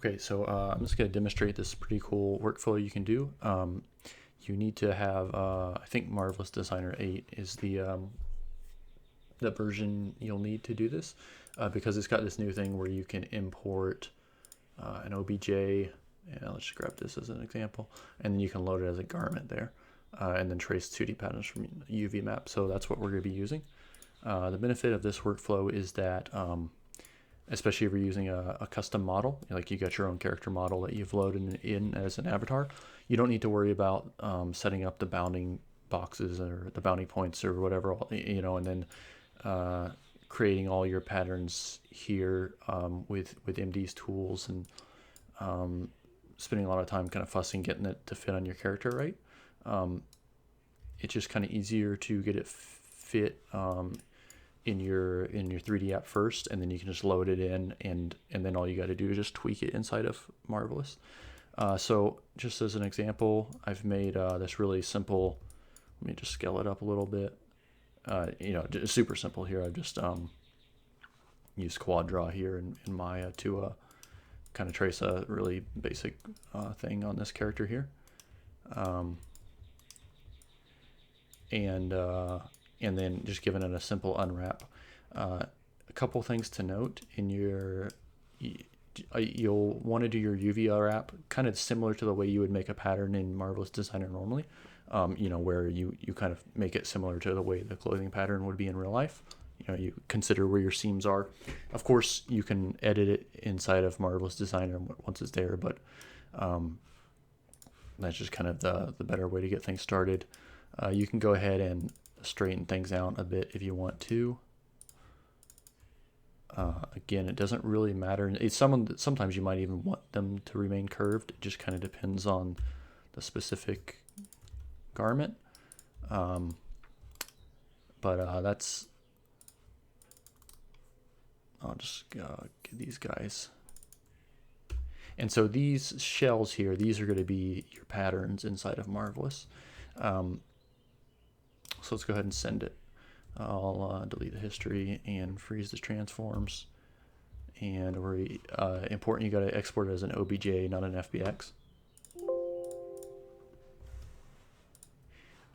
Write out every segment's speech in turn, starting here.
Okay, so I'm just going to demonstrate this pretty cool workflow you can do. You need to have, I think Marvelous Designer 8 is the version you'll need to do this, because it's got this new thing where you can import an OBJ. Yeah, let's just grab this as an example, and then you can load it as a garment there, and then trace 2D patterns from UV map. So that's what we're going to be using. The benefit of this workflow is that especially if you're using a custom model, like you got your own character model that you've loaded in as an avatar, you don't need to worry about setting up the bounding boxes or the bounding points or whatever, and then creating all your patterns here with MD's tools and spending a lot of time kind of fussing getting it to fit on your character, right? It's just kind of easier to get it fit in your 3D app first, and then you can just load it in, and then all you got to do is just tweak it inside of Marvelous. So just as an example, I've made this really simple. Let me just scale it up a little bit. Just super simple here. I've just used Quad Draw here in Maya to kind of trace a really basic thing on this character here. And then just giving it a simple unwrap. A couple things to note in your, you'll want to do your UV unwrap kind of similar to the way you would make a pattern in Marvelous Designer normally, where you kind of make it similar to the way the clothing pattern would be in real life. You consider where your seams are. Of course, you can edit it inside of Marvelous Designer once it's there, but that's just kind of the better way to get things started. You can go ahead and straighten things out a bit if you want to. Again, it doesn't really matter. Sometimes you might even want them to remain curved. It just kind of depends on the specific garment. That's. I'll just get these guys. And so these shells here, these are going to be your patterns inside of Marvelous. So let's go ahead and send it. I'll delete the history and freeze the transforms. And we're important, you got to export it as an OBJ, not an FBX.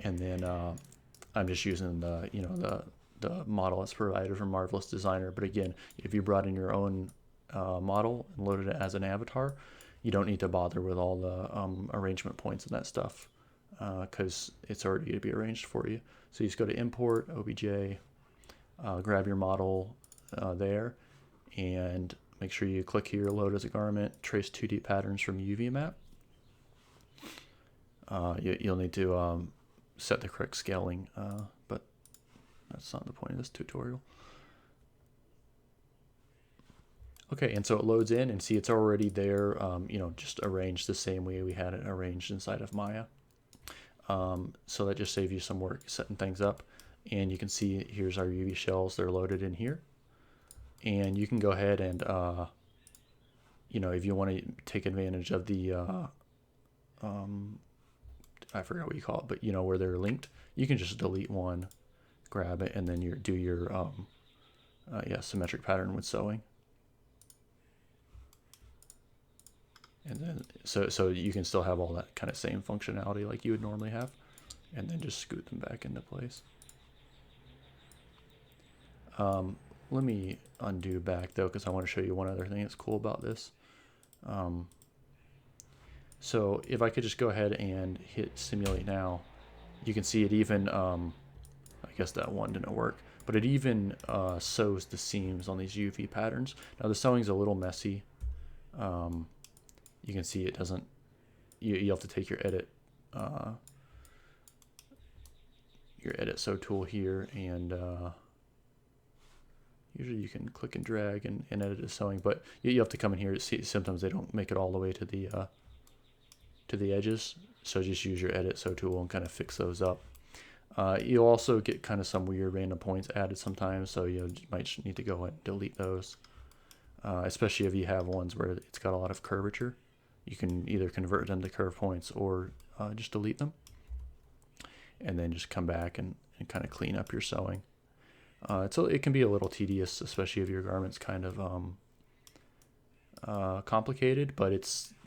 And then I'm just using the model that's provided from Marvelous Designer. But again, if you brought in your own model and loaded it as an avatar, you don't need to bother with all the arrangement points and that stuff, because it's already going to be arranged for you. So you just go to import OBJ, grab your model there, and make sure you click here, load as a garment, trace 2D patterns from UV map. You'll need to set the correct scaling, but that's not the point of this tutorial. Okay, and so it loads in, and see it's already there, just arranged the same way we had it arranged inside of Maya. So that just saves you some work setting things up. And you can see here's our UV shells. They're loaded in here. And you can go ahead and, if you want to take advantage of the, I forgot what you call it, but where they're linked, you can just delete one, grab it, and then do your symmetric pattern with sewing. And then so you can still have all that kind of same functionality like you would normally have, and then just scoot them back into place. Let me undo back though, because I want to show you one other thing that's cool about this. So if I could just go ahead and hit simulate now, you can see it even, I guess that one didn't work, but it even sews the seams on these UV patterns. Now the sewing's a little messy. You can see it doesn't, you have to take your edit sew tool here, and usually you can click and drag and edit the sewing, but you have to come in here to see. Sometimes they don't make it all the way to the edges, so just use your edit sew tool and kind of fix those up. You'll also get kind of some weird random points added sometimes, so you might need to go and delete those, especially if you have ones where it's got a lot of curvature. You can either convert them to curve points or just delete them, and then just come back and kind of clean up your sewing. So it can be a little tedious, especially if your garment's kind of complicated, but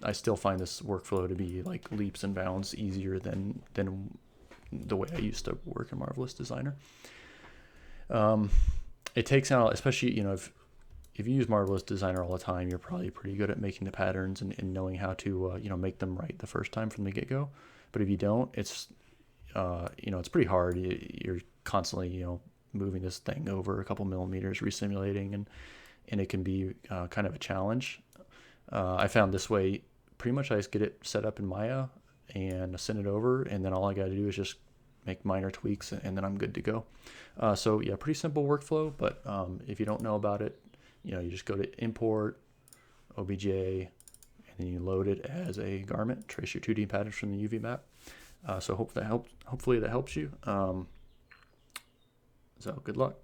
I still find this workflow to be like leaps and bounds easier than the way I used to work in Marvelous Designer. It takes out, especially, if you use Marvelous Designer all the time, you're probably pretty good at making the patterns and knowing how to make them right the first time from the get-go. But if you don't, it's it's pretty hard. You're constantly moving this thing over a couple millimeters, resimulating, and it can be kind of a challenge. I found this way, pretty much I just get it set up in Maya and send it over, and then all I got to do is just make minor tweaks, and then I'm good to go. So yeah, pretty simple workflow, but if you don't know about it, you just go to import OBJ, and then you load it as a garment, trace your 2D patterns from the UV map. So hopefully that helps you. So good luck.